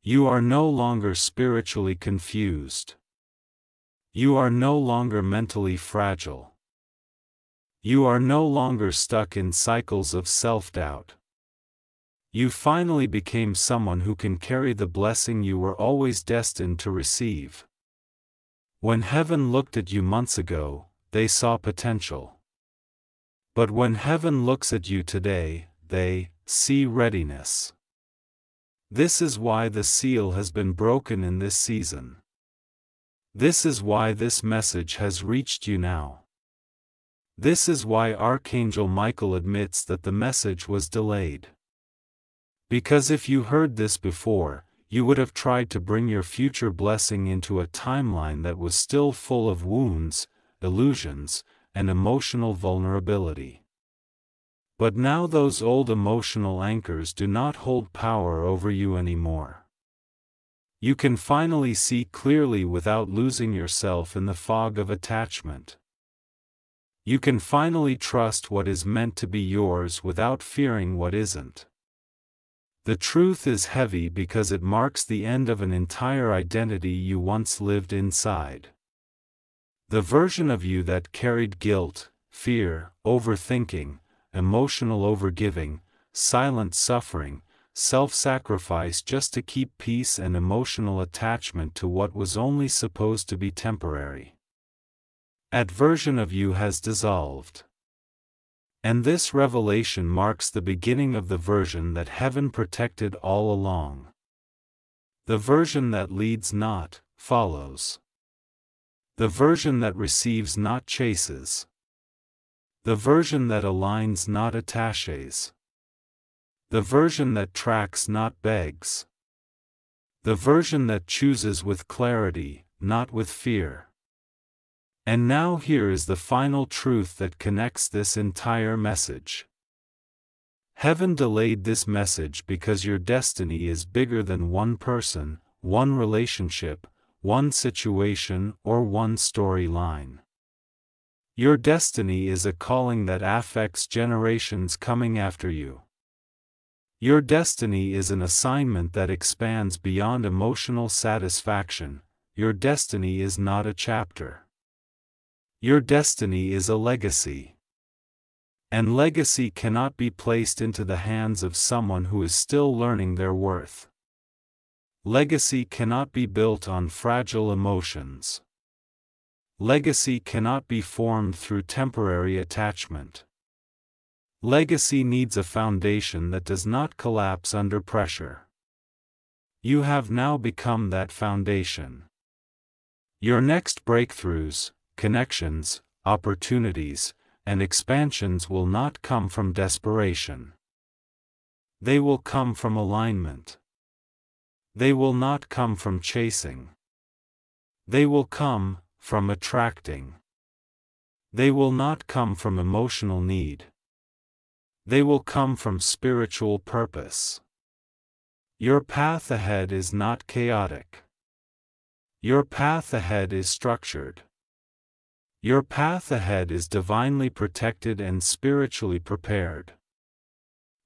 You are no longer spiritually confused. You are no longer mentally fragile. You are no longer stuck in cycles of self-doubt. You finally became someone who can carry the blessing you were always destined to receive. When heaven looked at you months ago, they saw potential. But when heaven looks at you today, they see readiness. This is why the seal has been broken in this season. This is why this message has reached you now. This is why Archangel Michael admits that the message was delayed. Because if you heard this before, you would have tried to bring your future blessing into a timeline that was still full of wounds, illusions, and emotional vulnerability. But now those old emotional anchors do not hold power over you anymore. You can finally see clearly without losing yourself in the fog of attachment. You can finally trust what is meant to be yours without fearing what isn't. The truth is heavy because it marks the end of an entire identity you once lived inside. The version of you that carried guilt, fear, overthinking, emotional overgiving, silent suffering, self-sacrifice just to keep peace and emotional attachment to what was only supposed to be temporary. That version of you has dissolved. And this revelation marks the beginning of the version that heaven protected all along. The version that leads not, follows. The version that receives not chases. The version that aligns not attaches. The version that tracks not begs. The version that chooses with clarity, not with fear. And now here is the final truth that connects this entire message. Heaven delayed this message because your destiny is bigger than one person, one relationship, one situation, or one storyline. Your destiny is a calling that affects generations coming after you. Your destiny is an assignment that expands beyond emotional satisfaction. Your destiny is not a chapter. Your destiny is a legacy. And legacy cannot be placed into the hands of someone who is still learning their worth. Legacy cannot be built on fragile emotions. Legacy cannot be formed through temporary attachment. Legacy needs a foundation that does not collapse under pressure. You have now become that foundation. Your next breakthroughs, connections, opportunities, and expansions will not come from desperation. They will come from alignment. They will not come from chasing. They will come from attracting. They will not come from emotional need. They will come from spiritual purpose. Your path ahead is not chaotic. Your path ahead is structured. Your path ahead is divinely protected and spiritually prepared.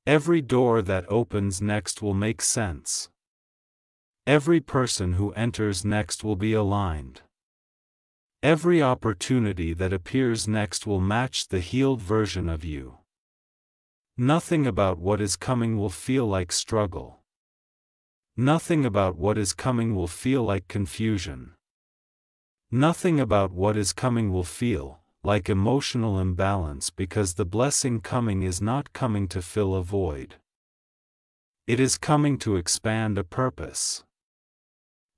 Every door that opens next will make sense. Every person who enters next will be aligned. Every opportunity that appears next will match the healed version of you. Nothing about what is coming will feel like struggle. Nothing about what is coming will feel like confusion. Nothing about what is coming will feel like emotional imbalance because the blessing coming is not coming to fill a void. It is coming to expand a purpose.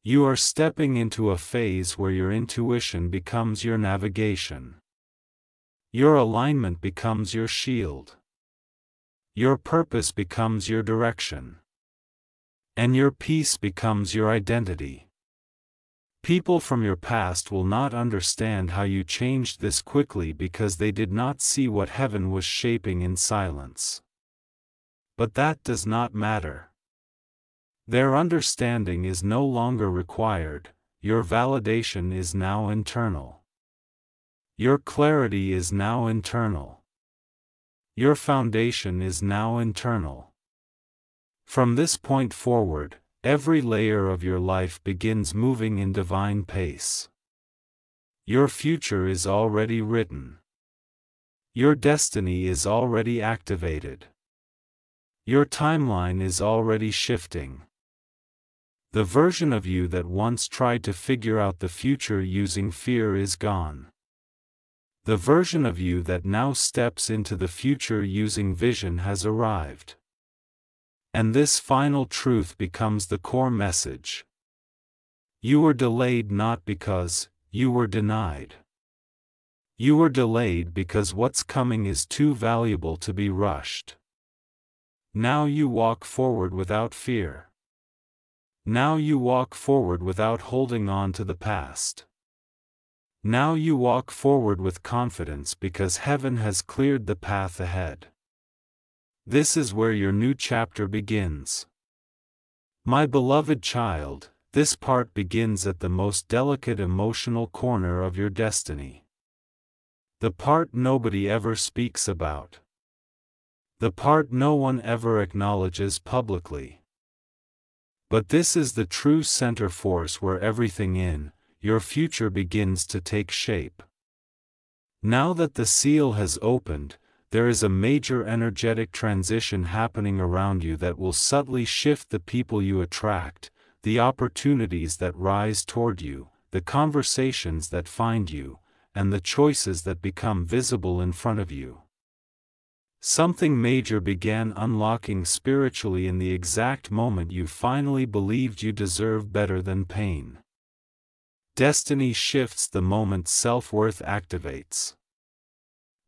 You are stepping into a phase where your intuition becomes your navigation. Your alignment becomes your shield. Your purpose becomes your direction. And your peace becomes your identity. People from your past will not understand how you changed this quickly because they did not see what heaven was shaping in silence. But that does not matter. Their understanding is no longer required. Your validation is now internal. Your clarity is now internal. Your foundation is now internal. From this point forward, every layer of your life begins moving in divine pace. Your future is already written. Your destiny is already activated. Your timeline is already shifting. The version of you that once tried to figure out the future using fear is gone. The version of you that now steps into the future using vision has arrived. And this final truth becomes the core message. You were delayed not because you were denied. You were delayed because what's coming is too valuable to be rushed. Now you walk forward without fear. Now you walk forward without holding on to the past. Now you walk forward with confidence because heaven has cleared the path ahead. This is where your new chapter begins. My beloved child, this part begins at the most delicate emotional corner of your destiny. The part nobody ever speaks about. The part no one ever acknowledges publicly. But this is the true center force where everything in your future begins to take shape. Now that the seal has opened, there is a major energetic transition happening around you that will subtly shift the people you attract, the opportunities that rise toward you, the conversations that find you, and the choices that become visible in front of you. Something major began unlocking spiritually in the exact moment you finally believed you deserved better than pain. Destiny shifts the moment self-worth activates.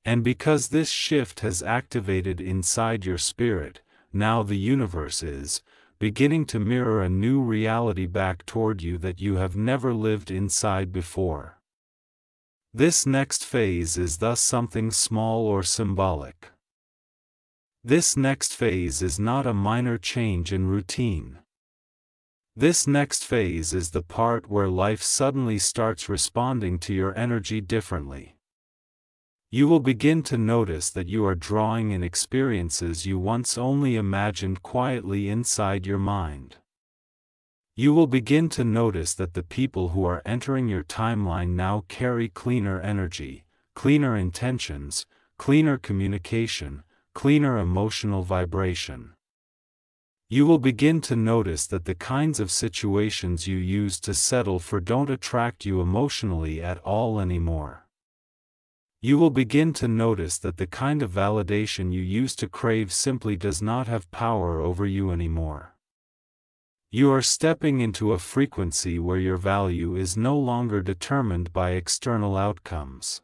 And because this shift has activated inside your spirit, now the universe is beginning to mirror a new reality back toward you that you have never lived inside before. This next phase is thus something small or symbolic. This next phase is not a minor change in routine. This next phase is the part where life suddenly starts responding to your energy differently. You will begin to notice that you are drawing in experiences you once only imagined quietly inside your mind. You will begin to notice that the people who are entering your timeline now carry cleaner energy, cleaner intentions, cleaner communication, cleaner emotional vibration. You will begin to notice that the kinds of situations you used to settle for don't attract you emotionally at all anymore. You will begin to notice that the kind of validation you used to crave simply does not have power over you anymore. You are stepping into a frequency where your value is no longer determined by external outcomes.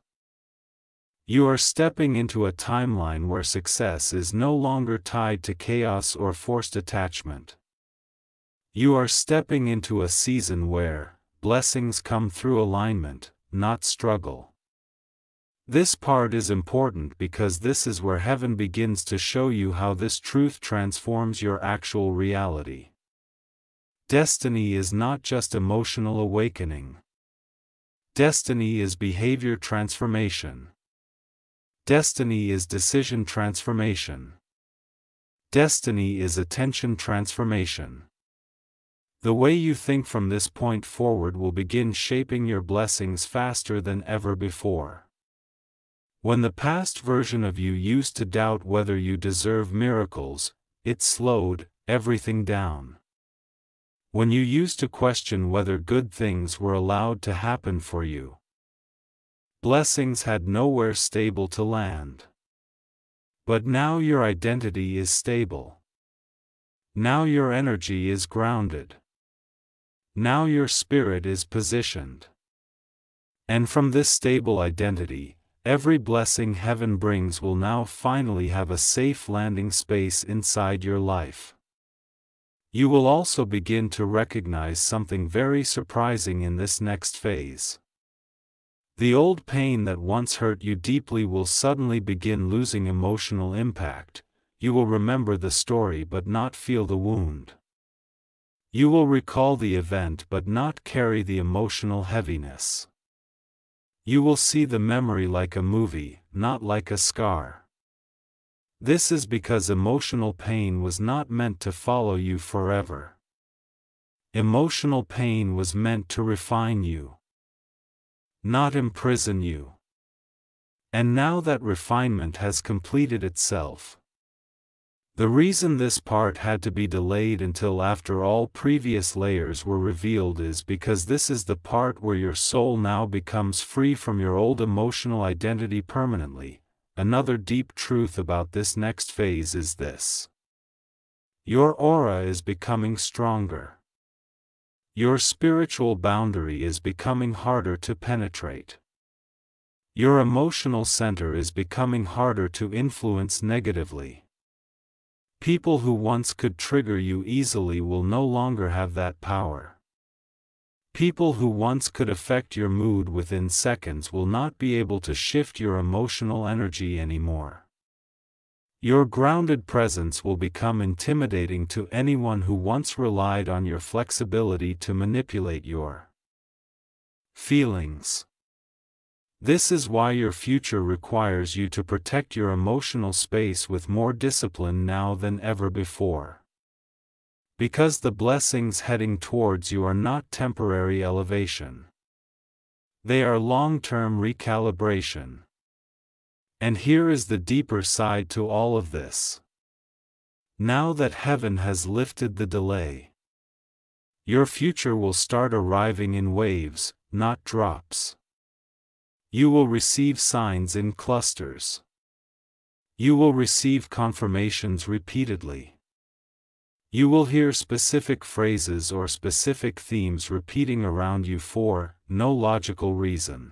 You are stepping into a timeline where success is no longer tied to chaos or forced attachment. You are stepping into a season where blessings come through alignment, not struggle. This part is important because this is where heaven begins to show you how this truth transforms your actual reality. Destiny is not just emotional awakening. Destiny is behavior transformation. Destiny is decision transformation. Destiny is attention transformation. The way you think from this point forward will begin shaping your blessings faster than ever before. When the past version of you used to doubt whether you deserve miracles, it slowed everything down. When you used to question whether good things were allowed to happen for you, blessings had nowhere stable to land. But now your identity is stable. Now your energy is grounded. Now your spirit is positioned. And from this stable identity, every blessing heaven brings will now finally have a safe landing space inside your life. You will also begin to recognize something very surprising in this next phase. The old pain that once hurt you deeply will suddenly begin losing emotional impact. You will remember the story but not feel the wound. You will recall the event but not carry the emotional heaviness. You will see the memory like a movie, not like a scar. This is because emotional pain was not meant to follow you forever. Emotional pain was meant to refine you, not imprison you. And now that refinement has completed itself. The reason this part had to be delayed until after all previous layers were revealed is because this is the part where your soul now becomes free from your old emotional identity permanently. Another deep truth about this next phase is this: your aura is becoming stronger. Your spiritual boundary is becoming harder to penetrate. Your emotional center is becoming harder to influence negatively. People who once could trigger you easily will no longer have that power. People who once could affect your mood within seconds will not be able to shift your emotional energy anymore. Your grounded presence will become intimidating to anyone who once relied on your flexibility to manipulate your feelings. This is why your future requires you to protect your emotional space with more discipline now than ever before. Because the blessings heading towards you are not temporary elevation. They are long-term recalibration. And here is the deeper side to all of this. Now that heaven has lifted the delay, your future will start arriving in waves, not drops. You will receive signs in clusters. You will receive confirmations repeatedly. You will hear specific phrases or specific themes repeating around you for no logical reason.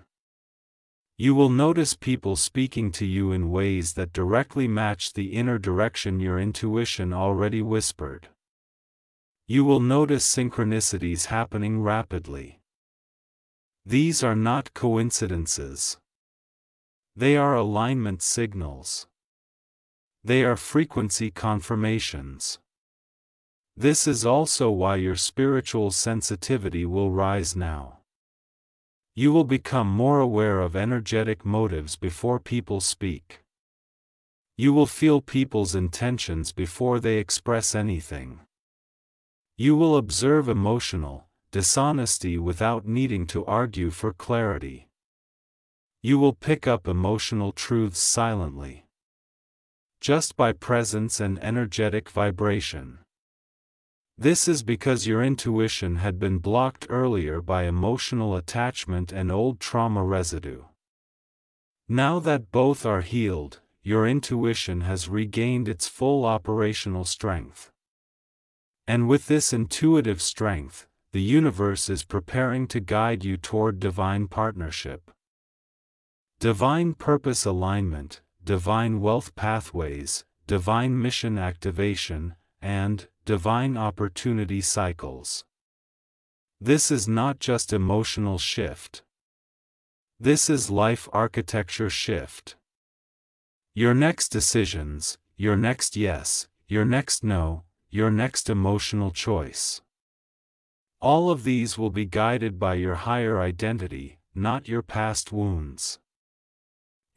You will notice people speaking to you in ways that directly match the inner direction your intuition already whispered. You will notice synchronicities happening rapidly. These are not coincidences. They are alignment signals. They are frequency confirmations. This is also why your spiritual sensitivity will rise now. You will become more aware of energetic motives before people speak. You will feel people's intentions before they express anything. You will observe emotional dishonesty without needing to argue for clarity. You will pick up emotional truths silently, just by presence and energetic vibration. This is because your intuition had been blocked earlier by emotional attachment and old trauma residue. Now that both are healed, your intuition has regained its full operational strength. And with this intuitive strength, the universe is preparing to guide you toward divine partnership. Divine purpose alignment, divine wealth pathways, divine mission activation, and divine opportunity cycles. This is not just emotional shift. This is life architecture shift. Your next decisions, your next yes, your next no, your next emotional choice. All of these will be guided by your higher identity, not your past wounds.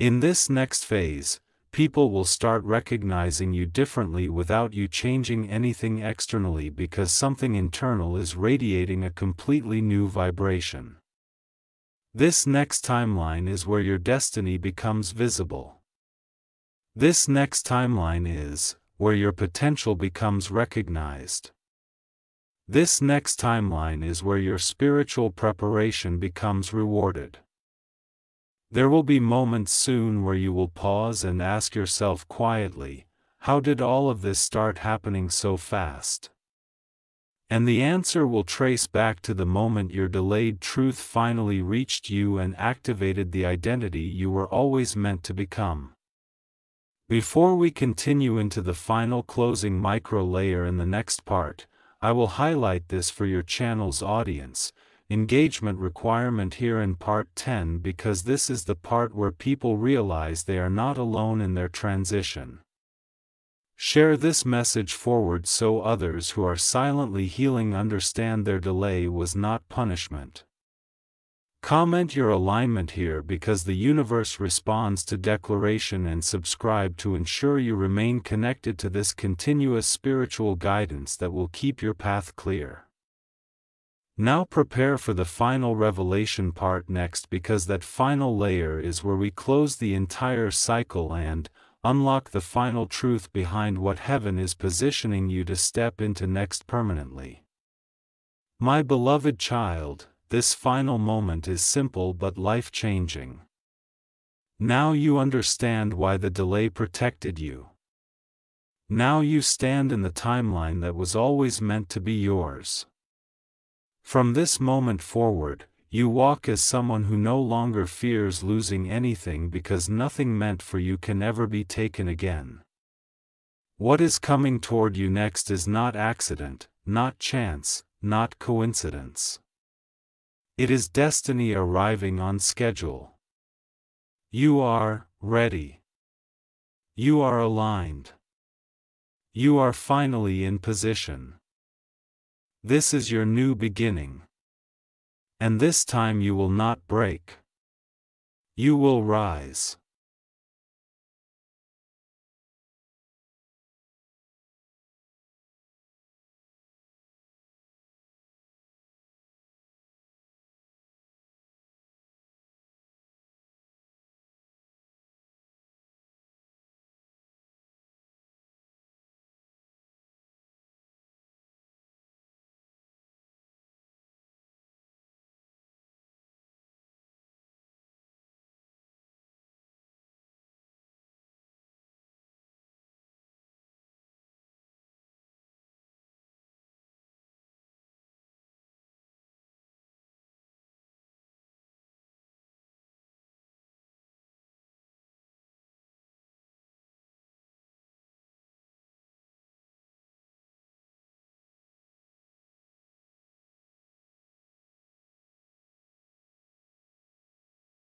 In this next phase, people will start recognizing you differently without you changing anything externally because something internal is radiating a completely new vibration. This next timeline is where your destiny becomes visible. This next timeline is where your potential becomes recognized. This next timeline is where your spiritual preparation becomes rewarded. There will be moments soon where you will pause and ask yourself quietly, how did all of this start happening so fast? And the answer will trace back to the moment your delayed truth finally reached you and activated the identity you were always meant to become. Before we continue into the final closing micro layer in the next part, I will highlight this for your channel's audience. Engagement requirement here in part 10 because this is the part where people realize they are not alone in their transition. Share this message forward so others who are silently healing understand their delay was not punishment. Comment your alignment here because the universe responds to declaration and subscribe to ensure you remain connected to this continuous spiritual guidance that will keep your path clear. Now prepare for the final revelation part next because that final layer is where we close the entire cycle and unlock the final truth behind what heaven is positioning you to step into next permanently. My beloved child, this final moment is simple but life-changing. Now you understand why the delay protected you. Now you stand in the timeline that was always meant to be yours. From this moment forward, You walk as someone who no longer fears losing anything because nothing meant for you can ever be taken again. What is coming toward you next is not accident, not chance, not coincidence. It is destiny arriving on schedule. You are ready. You are aligned. You are finally in position. This is your new beginning. And this time you will not break. You will rise.